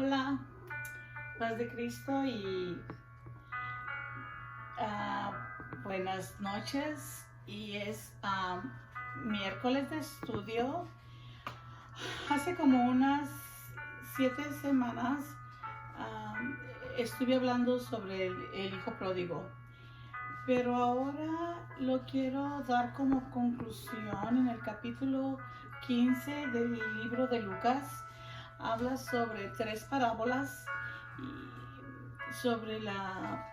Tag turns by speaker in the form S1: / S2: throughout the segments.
S1: Hola, paz de Cristo y ah, buenas noches. Y es miércoles de estudio. Hace como unas 7 semanas estuve hablando sobre el hijo pródigo, pero ahora lo quiero dar como conclusión en el capítulo 15 del libro de Lucas. Habla sobre 3 parábolas y sobre la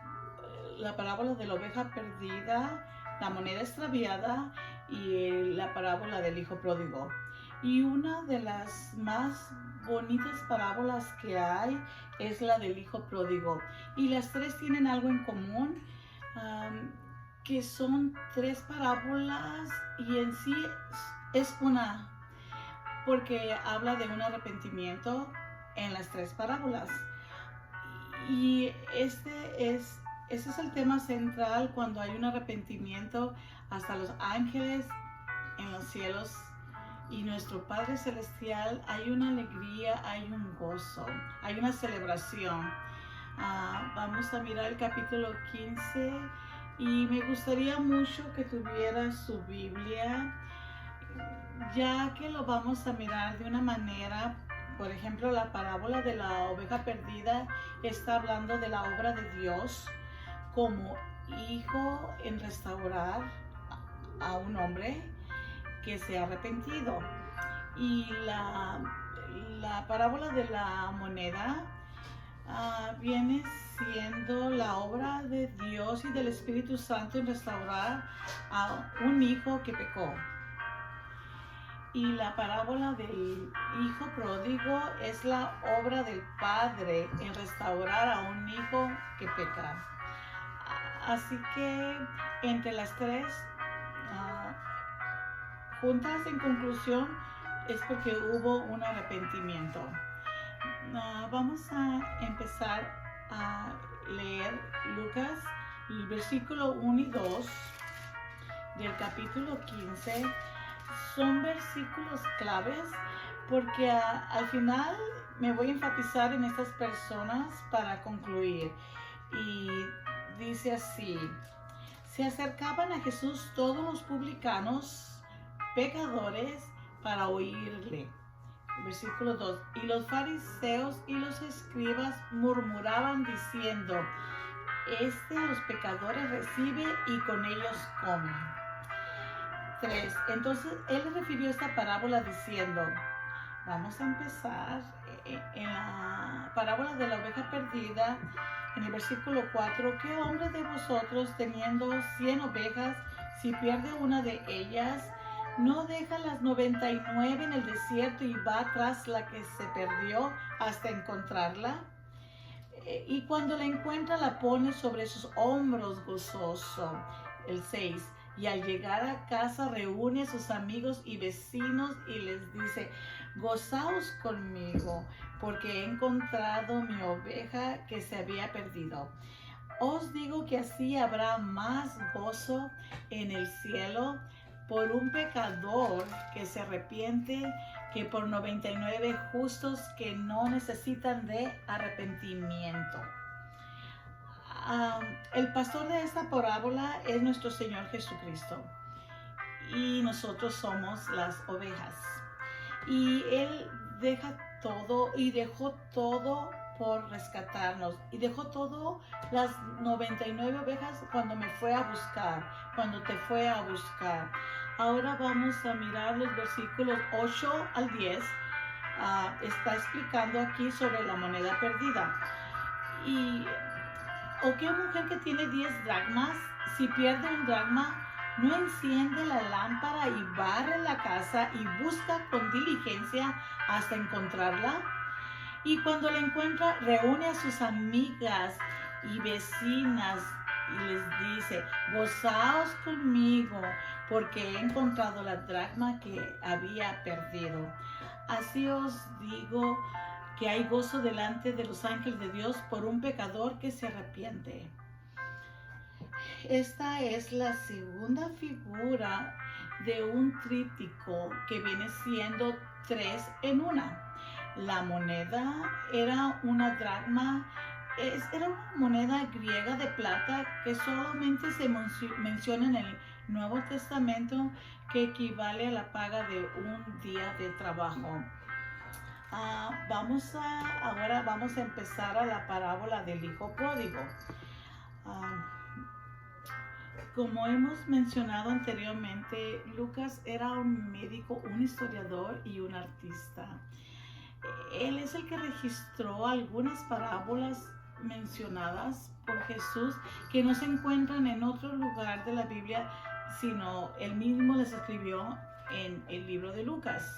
S1: parábola de la oveja perdida, la moneda extraviada y la parábola del hijo pródigo. Y una de las más bonitas parábolas que hay es la del hijo pródigo. Y las 3 tienen algo en común, que son 3 parábolas y en sí es una, porque habla de un arrepentimiento en las 3 parábolas. Y ese es el tema central cuando hay un arrepentimiento. Hasta los ángeles en los cielos y nuestro Padre Celestial hay una alegría, hay un gozo, hay una celebración. Vamos a mirar el capítulo 15 y me gustaría mucho que tuviera su Biblia, ya que lo vamos a mirar de una manera. Por ejemplo, la parábola de la oveja perdida está hablando de la obra de Dios como hijo en restaurar a un hombre que se ha arrepentido. Y la parábola de la moneda viene siendo la obra de Dios y del Espíritu Santo en restaurar a un hijo que pecó. Y la parábola del hijo pródigo es la obra del padre en restaurar a un hijo que peca. Así que entre las 3 juntas, en conclusión, es porque hubo un arrepentimiento. Vamos a empezar a leer Lucas, el versículo 1 y 2 del capítulo 15. Son versículos claves porque al final me voy a enfatizar en estas personas para concluir. Y dice así: se acercaban a Jesús todos los publicanos, pecadores, para oírle. Versículo 2: y los fariseos y los escribas murmuraban diciendo: este a los pecadores recibe y con ellos come. 3. Entonces él refirió esta parábola diciendo, vamos a empezar en la parábola de la oveja perdida, en el versículo 4. ¿Qué hombre de vosotros, teniendo 100 ovejas, si pierde una de ellas, no deja las 99 en el desierto y va tras la que se perdió hasta encontrarla? Y cuando la encuentra, la pone sobre sus hombros gozoso. El 6. Y al llegar a casa reúne a sus amigos y vecinos y les dice: gozaos conmigo, porque he encontrado mi oveja que se había perdido. Os digo que así habrá más gozo en el cielo por un pecador que se arrepiente que por 99 justos que no necesitan de arrepentimiento. El pastor de esta parábola es nuestro Señor Jesucristo y nosotros somos las ovejas. Y Él deja todo y dejó todo por rescatarnos, y dejó todo, las 99 ovejas, cuando me fue a buscar, cuando te fue a buscar. Ahora vamos a mirar los versículos 8 al 10. Está explicando aquí sobre la moneda perdida. ¿O qué mujer que tiene 10 dracmas, si pierde un dracma, no enciende la lámpara y barre la casa y busca con diligencia hasta encontrarla? Y cuando la encuentra, reúne a sus amigas y vecinas y les dice: gozaos conmigo, porque he encontrado la dracma que había perdido. Así os digo que hay gozo delante de los ángeles de Dios por un pecador que se arrepiente. Esta es la segunda figura de un tríptico que viene siendo 3 en 1. La moneda era una dracma, era una moneda griega de plata que solamente se menciona en el Nuevo Testamento, que equivale a la paga de un día de trabajo. Ahora vamos a empezar a la parábola del hijo pródigo. Como hemos mencionado anteriormente, Lucas era un médico, un historiador y un artista. Él es el que registró algunas parábolas mencionadas por Jesús que no se encuentran en otro lugar de la Biblia, sino él mismo las escribió en el libro de Lucas.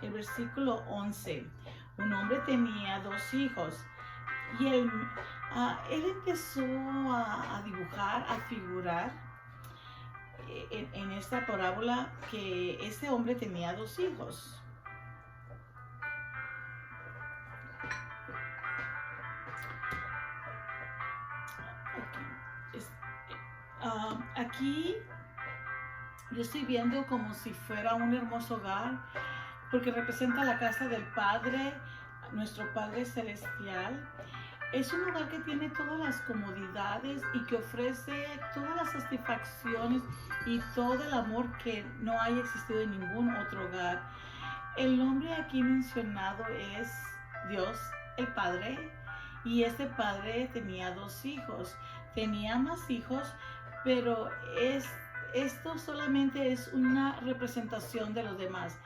S1: El versículo 11. Un hombre tenía 2 hijos y él empezó a dibujar, a figurar en esta parábola que ese hombre tenía 2 hijos. Aquí yo estoy viendo como si fuera un hermoso hogar, porque representa la casa del Padre, nuestro Padre Celestial. Es un hogar que tiene todas las comodidades y que ofrece todas las satisfacciones y todo el amor que no haya existido en ningún otro hogar. El nombre aquí mencionado es Dios, el Padre, y este padre tenía 2 hijos. Tenía más hijos, pero esto solamente es una representación de los demás.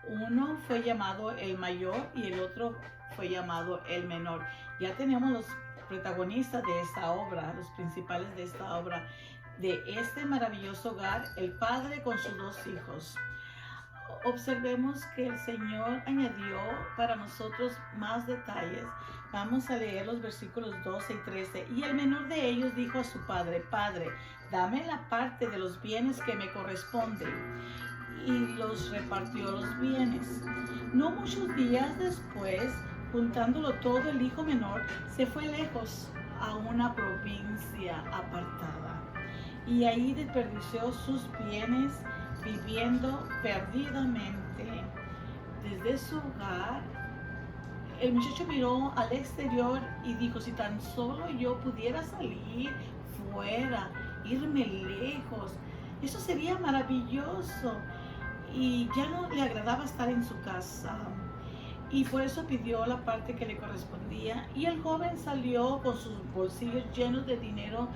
S1: Uno fue llamado el mayor y el otro fue llamado el menor. Ya tenemos los protagonistas de esta obra, los principales de esta obra, de este maravilloso hogar, el padre con sus 2 hijos. Observemos que el Señor añadió para nosotros más detalles. Vamos a leer los versículos 12 y 13. Y el menor de ellos dijo a su padre: Padre, dame la parte de los bienes que me corresponde. Y los repartió los bienes. No muchos días después, juntándolo todo, el hijo menor se fue lejos a una provincia apartada y ahí desperdició sus bienes viviendo perdidamente. Desde su hogar, el muchacho miró al exterior y dijo: si tan solo yo pudiera salir fuera, irme lejos, eso sería maravilloso. Y ya no le agradaba estar en su casa, y por eso pidió la parte que le correspondía. Y el joven salió con sus bolsillos llenos de dinero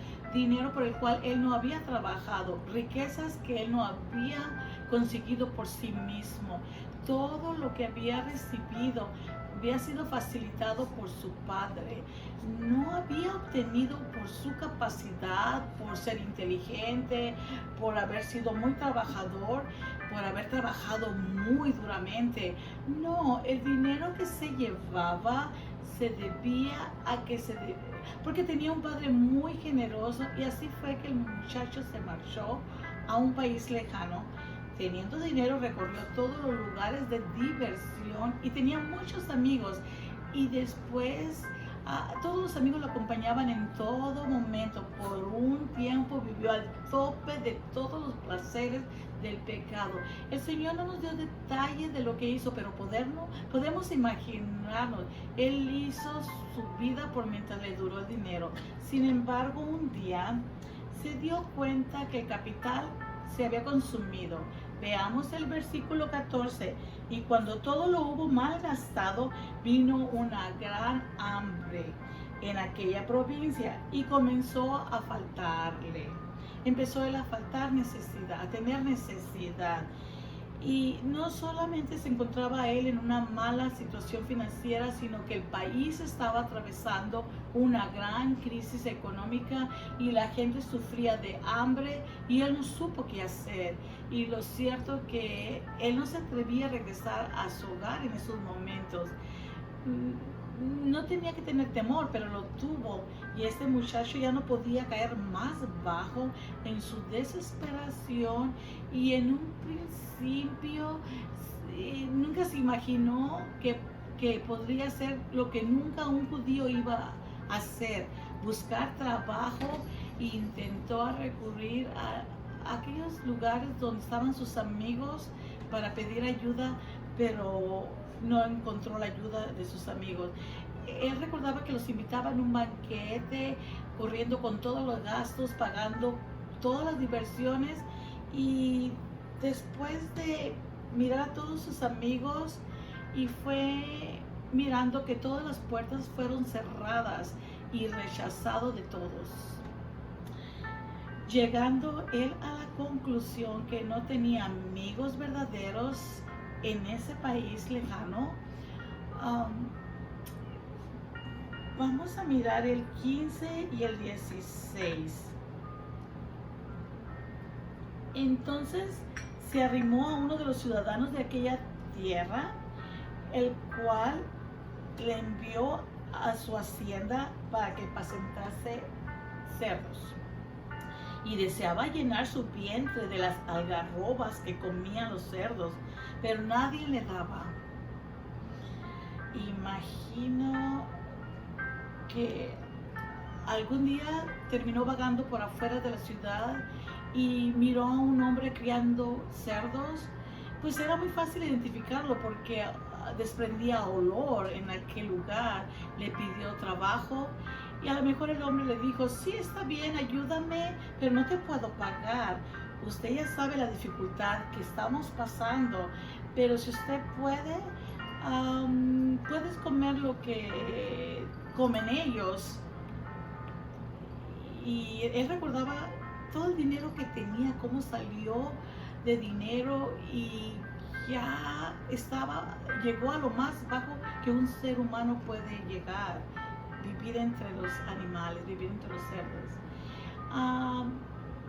S1: por el cual él no había trabajado, riquezas que él no había conseguido por sí mismo. Todo lo que había recibido había sido facilitado por su padre. No había obtenido por su capacidad, por ser inteligente, por haber sido muy trabajador, por haber trabajado muy duramente. No, el dinero que se llevaba se debía a porque tenía un padre muy generoso, y así fue que el muchacho se marchó a un país lejano. Teniendo dinero, recorrió todos los lugares de diversión y tenía muchos amigos. Y después todos los amigos lo acompañaban en todo momento. Por un tiempo vivió al tope de todos los placeres del pecado. El Señor no nos dio detalles de lo que hizo, pero podemos imaginarnos. Él hizo su vida por mientras le duró el dinero. Sin embargo, un día se dio cuenta que el capital se había consumido. Veamos el versículo 14. Y cuando todo lo hubo malgastado, vino una gran hambre en aquella provincia y comenzó a faltarle. Empezó él a faltar necesidad, a tener necesidad. Y no solamente se encontraba él en una mala situación financiera, sino que el país estaba atravesando una gran crisis económica y la gente sufría de hambre y él no supo qué hacer. Y lo cierto es que él no se atrevía a regresar a su hogar en esos momentos. No tenía que tener temor, pero lo tuvo, y este muchacho ya no podía caer más bajo en su desesperación. Y en un principio nunca se imaginó que podría ser lo que nunca un judío iba a hacer: buscar trabajo, e intentó recurrir a aquellos lugares donde estaban sus amigos para pedir ayuda, pero no encontró la ayuda de sus amigos. Él recordaba que los invitaban a un banquete, corriendo con todos los gastos, pagando todas las diversiones, y después de mirar a todos sus amigos y fue mirando que todas las puertas fueron cerradas y rechazado de todos, llegando él a la conclusión que no tenía amigos verdaderos en ese país lejano. Vamos a mirar el 15 y el 16. Entonces se arrimó a uno de los ciudadanos de aquella tierra, el cual le envió a su hacienda para que apacentase cerdos, y deseaba llenar su vientre de las algarrobas que comían los cerdos, pero nadie le daba. Imagino que algún día terminó vagando por afuera de la ciudad y miró a un hombre criando cerdos. Pues era muy fácil identificarlo porque desprendía olor en aquel lugar. Le pidió trabajo y a lo mejor el hombre le dijo: sí, está bien, ayúdame, pero no te puedo pagar. Usted ya sabe la dificultad que estamos pasando, pero si usted puede, puedes comer lo que comen ellos. Y él recordaba todo el dinero que tenía, cómo salió de dinero, y ya llegó a lo más bajo que un ser humano puede llegar: vivir entre los animales, vivir entre los cerdos.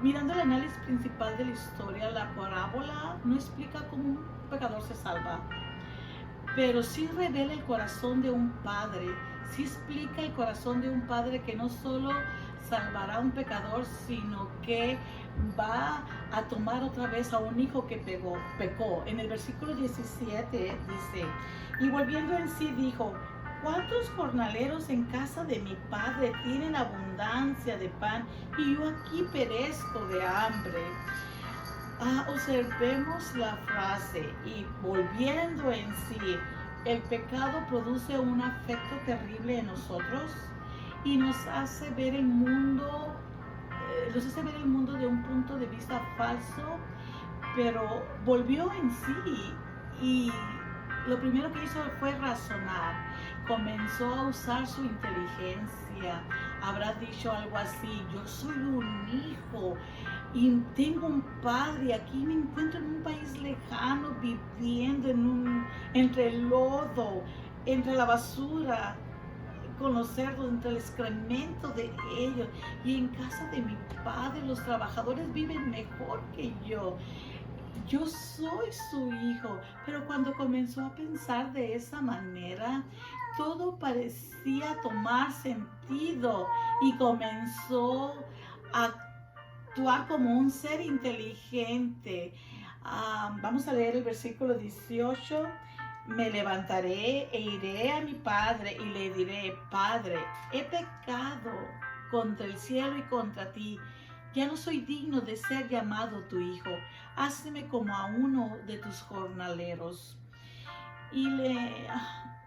S1: Mirando el análisis principal de la historia, la parábola no explica cómo un pecador se salva, pero sí revela el corazón de un padre, sí explica el corazón de un padre que no solo salvará a un pecador, sino que va a tomar otra vez a un hijo que pecó. En el versículo 17 dice: y volviendo en sí dijo: ¿cuántos jornaleros en casa de mi padre tienen abundancia de pan y yo aquí perezco de hambre? Observemos la frase: y volviendo en sí. El pecado produce un afecto terrible en nosotros y nos hace ver el mundo de un punto de vista falso, pero volvió en sí y lo primero que hizo fue razonar. Comenzó a usar su inteligencia. Habrá dicho algo así: yo soy un hijo y tengo un padre, aquí me encuentro en un país lejano, viviendo entre el lodo, entre la basura, con los cerdos, entre el excremento de ellos, y en casa de mi padre los trabajadores viven mejor que yo. Yo soy su hijo. Pero cuando comenzó a pensar de esa manera, todo parecía tomar sentido y comenzó a actuar como un ser inteligente. Vamos a leer el versículo 18. Me levantaré e iré a mi padre y le diré: Padre, he pecado contra el cielo y contra ti. Ya no soy digno de ser llamado tu hijo. Hazme como a uno de tus jornaleros. Y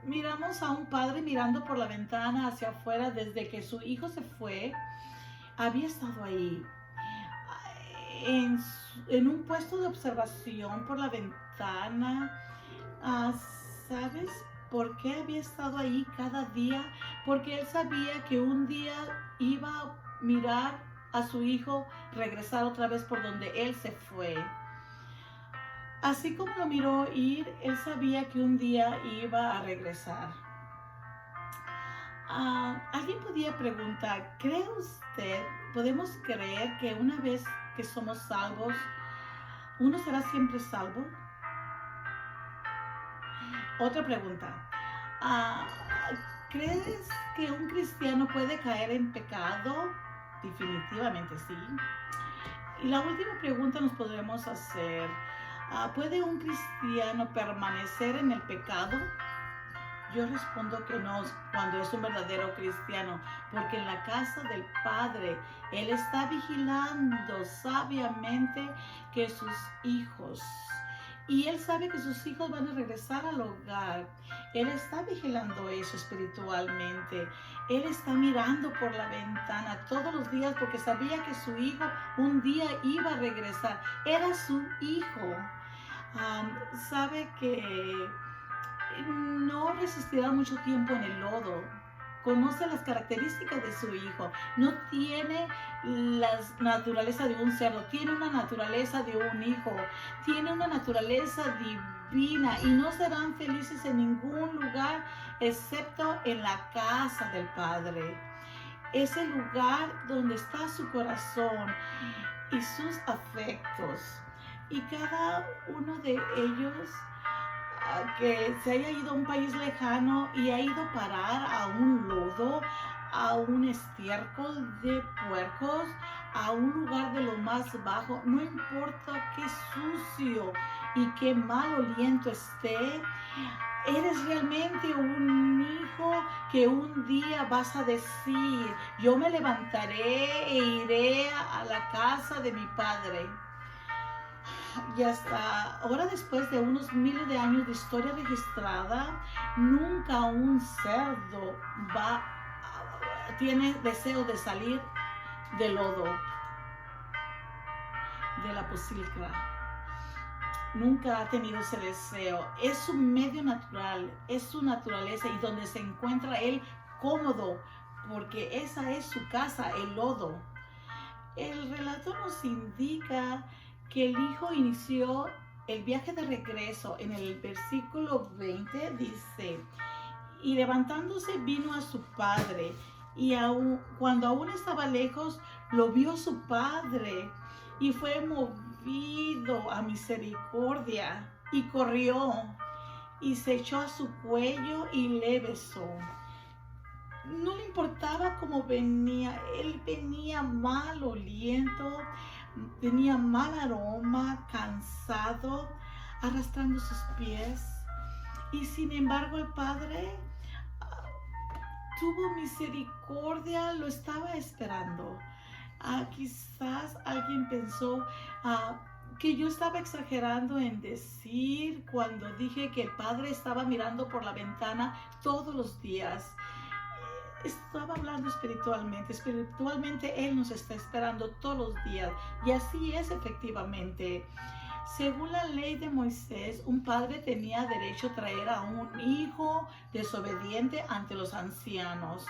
S1: miramos a un padre mirando por la ventana hacia afuera. Desde que su hijo se fue, había estado ahí, en un puesto de observación por la ventana. ¿Sabes por qué había estado ahí cada día? Porque él sabía que un día iba a mirar a su hijo regresar otra vez por donde él se fue. Así como lo miró ir, él sabía que un día iba a regresar. Alguien podía preguntar: ¿cree usted, podemos creer que una vez que somos salvos, uno será siempre salvo? Otra pregunta: ¿crees que un cristiano puede caer en pecado? Definitivamente sí. Y la última pregunta nos podremos hacer: ¿puede un cristiano permanecer en el pecado? Yo respondo que no, cuando es un verdadero cristiano, porque en la casa del Padre Él está vigilando sabiamente que sus hijos Y Él sabe que sus hijos van a regresar al hogar. Él está vigilando eso espiritualmente. Él está mirando por la ventana todos los días porque sabía que su hijo un día iba a regresar. Era su hijo. Sabe que no resistirá mucho tiempo en el lodo. Conoce las características de su hijo. No tiene la naturaleza de un cerdo, tiene una naturaleza de un hijo, tiene una naturaleza divina y no serán felices en ningún lugar excepto en la casa del Padre. Es el lugar donde está su corazón y sus afectos. Y cada uno de ellos que se haya ido a un país lejano y ha ido a parar a un lodo, a un estiércol de puercos, a un lugar de lo más bajo, no importa qué sucio y qué mal oliento esté, eres realmente un hijo que un día vas a decir, yo me levantaré e iré a la casa de mi padre. Y hasta ahora, después de unos miles de años de historia registrada, nunca un cerdo tiene deseo de salir del lodo, de la pocilga. Nunca ha tenido ese deseo. Es su medio natural, es su naturaleza y donde se encuentra él cómodo, porque esa es su casa, el lodo. El relato nos indica que el hijo inició el viaje de regreso. En el versículo 20 dice, y levantándose vino a su padre, y cuando aún estaba lejos, lo vio su padre, y fue movido a misericordia, y corrió, y se echó a su cuello, y le besó. No le importaba cómo venía, él venía maloliento, tenía mal aroma, cansado, arrastrando sus pies. Y sin embargo el padre tuvo misericordia, lo estaba esperando. Quizás alguien pensó que yo estaba exagerando en decir cuando dije que el padre estaba mirando por la ventana todos los días. Estaba hablando espiritualmente. Espiritualmente Él nos está esperando todos los días. Y así es efectivamente. Según la ley de Moisés, un padre tenía derecho a traer a un hijo desobediente ante los ancianos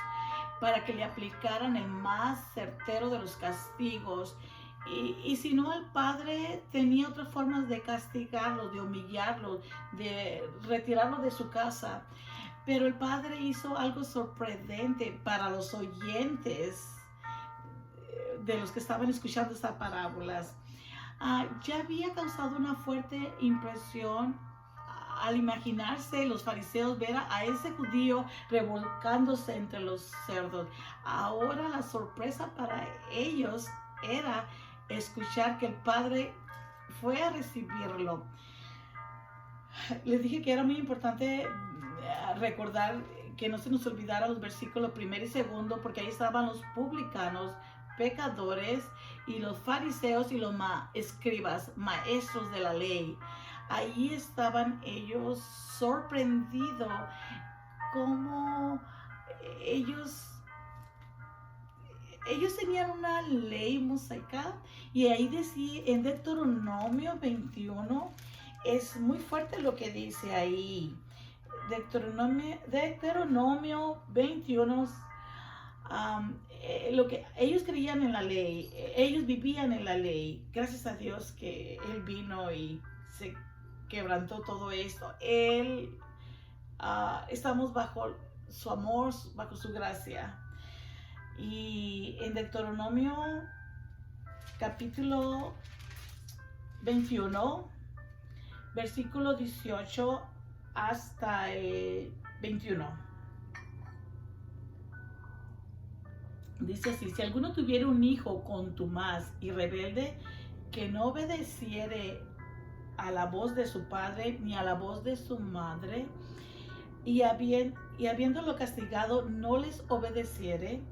S1: para que le aplicaran el más certero de los castigos. Y si no, el padre tenía otras formas de castigarlo, de humillarlo, de retirarlo de su casa. Pero el padre hizo algo sorprendente para los oyentes de los que estaban escuchando estas parábolas. Ya había causado una fuerte impresión al imaginarse los fariseos ver a ese judío revolcándose entre los cerdos. Ahora la sorpresa para ellos era escuchar que el padre fue a recibirlo. Les dije que era muy importante recordar que no se nos olvidara los versículos 1 y 2, porque ahí estaban los publicanos, pecadores, y los fariseos y los escribas, maestros de la ley. Ahí estaban ellos sorprendidos como ellos tenían una ley mosaica, y ahí decía en Deuteronomio 21, es muy fuerte lo que dice ahí. Deuteronomio 21, lo que ellos creían en la ley, ellos vivían en la ley. Gracias a Dios que Él vino y se quebrantó todo esto. Estamos bajo su amor, bajo su gracia. Y en Deuteronomio capítulo 21, versículo 18 hasta el 21. Dice así: si alguno tuviera un hijo contumaz y rebelde, que no obedeciere a la voz de su padre ni a la voz de su madre, y habiéndolo castigado no les obedeciere,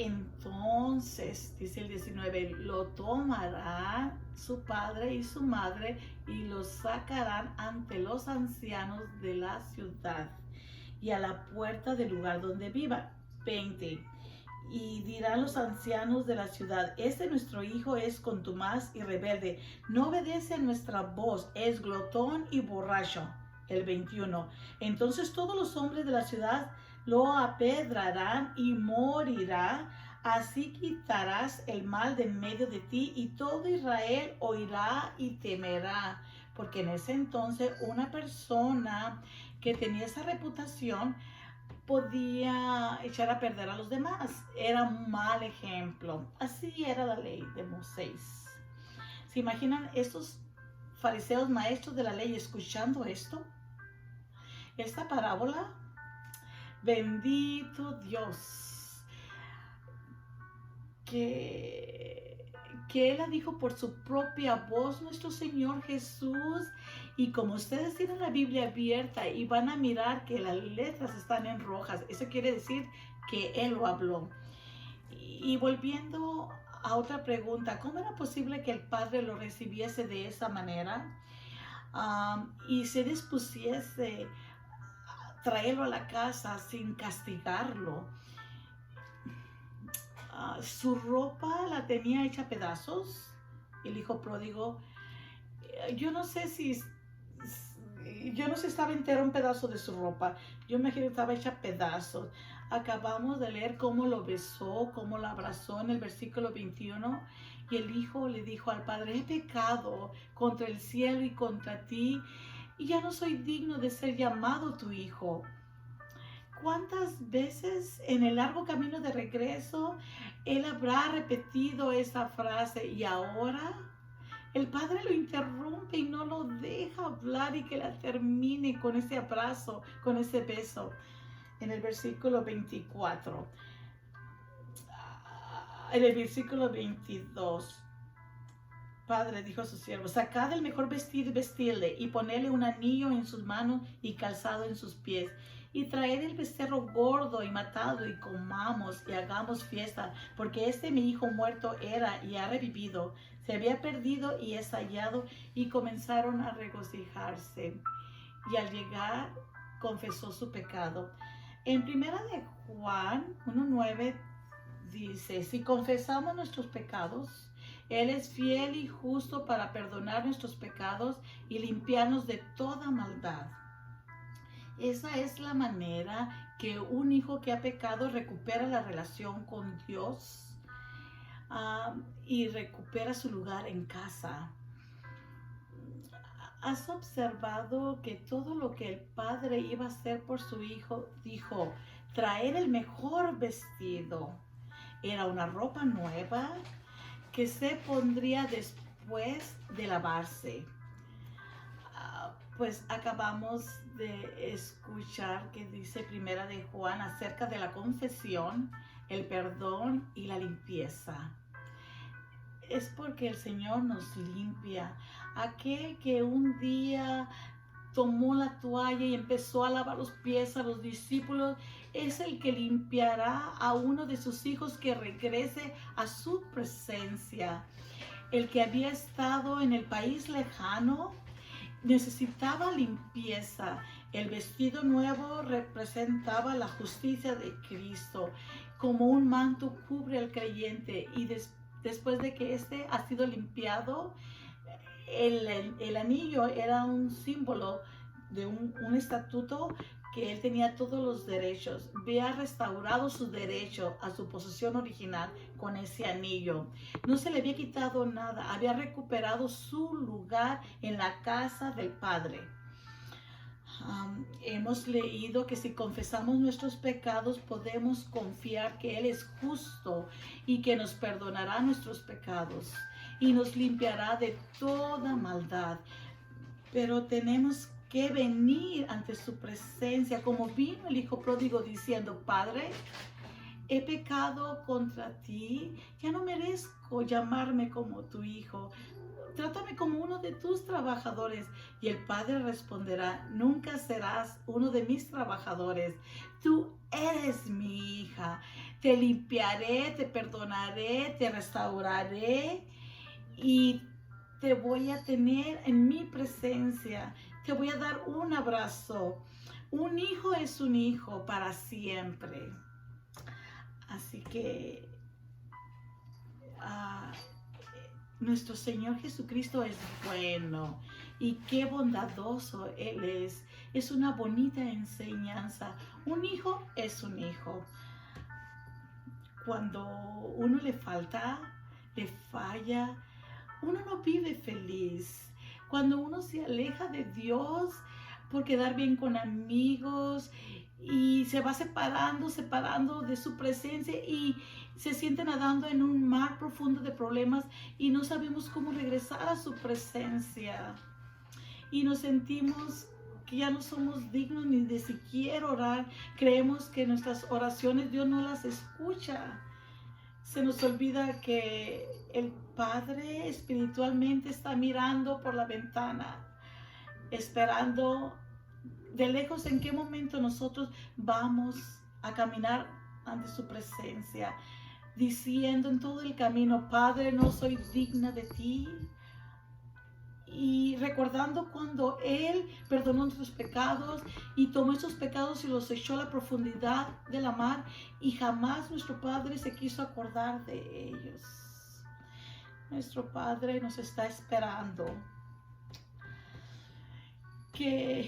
S1: Entonces, dice el 19, lo tomará su padre y su madre y lo sacarán ante los ancianos de la ciudad y a la puerta del lugar donde vivan. 20. Y dirán los ancianos de la ciudad, nuestro hijo es contumaz y rebelde, no obedece a nuestra voz, es glotón y borracho. El 21. Entonces todos los hombres de la ciudad lo apedrarán y morirá. Así quitarás el mal de en medio de ti y todo Israel oirá y temerá. Porque en ese entonces una persona que tenía esa reputación podía echar a perder a los demás. Era un mal ejemplo. Así era la ley de Moisés. ¿Se imaginan estos fariseos maestros de la ley escuchando esto? Esta parábola, bendito Dios, que Él la dijo por su propia voz, nuestro Señor Jesús. Y como ustedes tienen la Biblia abierta y van a mirar que las letras están en rojas, eso quiere decir que Él lo habló. Y volviendo a otra pregunta, ¿cómo era posible que el Padre lo recibiese de esa manera y se dispusiese a traerlo a la casa sin castigarlo? Su ropa la tenía hecha a pedazos. El hijo pródigo, yo no sé si estaba entero un pedazo de su ropa. Yo me imagino que estaba hecha a pedazos. Acabamos de leer cómo lo besó, cómo lo abrazó en el versículo 21. Y el hijo le dijo al padre, he pecado contra el cielo y contra ti, y ya no soy digno de ser llamado tu hijo. ¿Cuántas veces en el largo camino de regreso él habrá repetido esa frase? Y ahora el padre lo interrumpe y no lo deja hablar y que la termine con ese abrazo, con ese beso. En el versículo 24. En el versículo 22. Padre dijo a su siervo, sacad el mejor vestido y vestirle, y ponedle un anillo en sus manos y calzado en sus pies. Y traed el becerro gordo y matado, y comamos y hagamos fiesta, porque mi hijo muerto era y ha revivido, se había perdido y es hallado. Y comenzaron a regocijarse. Y al llegar confesó su pecado. En primera de Juan 1:9 dice, si confesamos nuestros pecados, Él es fiel y justo para perdonar nuestros pecados y limpiarnos de toda maldad. Esa es la manera que un hijo que ha pecado recupera la relación con Dios y recupera su lugar en casa. ¿Has observado que todo lo que el padre iba a hacer por su hijo, dijo, traer el mejor vestido? Era una ropa nueva que se pondría después de lavarse. Pues acabamos de escuchar que dice Primera de Juan acerca de la confesión, el perdón y la limpieza. Es porque el Señor nos limpia. Aquel que un día tomó la toalla y empezó a lavar los pies a los discípulos, es el que limpiará a uno de sus hijos que regrese a su presencia. El que había estado en el país lejano necesitaba limpieza. El vestido nuevo representaba la justicia de Cristo. Como un manto cubre al creyente, y después de que ha sido limpiado, el anillo era un símbolo de un estatuto que él tenía todos los derechos. Había restaurado su derecho a su posesión original con ese anillo. No se le había quitado nada. Había recuperado su lugar en la casa del Padre. Hemos leído que si confesamos nuestros pecados, podemos confiar que Él es justo y que nos perdonará nuestros pecados y nos limpiará de toda maldad. Pero tenemos que venir ante su presencia, como vino el hijo pródigo diciendo, Padre, he pecado contra ti, ya no merezco llamarme como tu hijo, trátame como uno de tus trabajadores. Y el padre responderá, nunca serás uno de mis trabajadores, tú eres mi hija, te limpiaré, te perdonaré, te restauraré y te voy a tener en mi presencia. Te voy a dar un abrazo. Un hijo es un hijo para siempre. Así que nuestro Señor Jesucristo es bueno y qué bondadoso Él es. Es una bonita enseñanza. Un hijo es un hijo. Cuando uno le falta, le falla, uno no vive feliz. Cuando uno se aleja de Dios por quedar bien con amigos y se va separando de su presencia y se siente nadando en un mar profundo de problemas y no sabemos cómo regresar a su presencia. Y nos sentimos que ya no somos dignos ni de siquiera orar. Creemos que nuestras oraciones Dios no las escucha. Se nos olvida que el Padre espiritualmente está mirando por la ventana, esperando de lejos en qué momento nosotros vamos a caminar ante su presencia, diciendo en todo el camino, Padre, no soy digna de ti. Y recordando cuando Él perdonó nuestros pecados y tomó esos pecados y los echó a la profundidad de la mar y jamás nuestro Padre se quiso acordar de ellos. Nuestro Padre nos está esperando que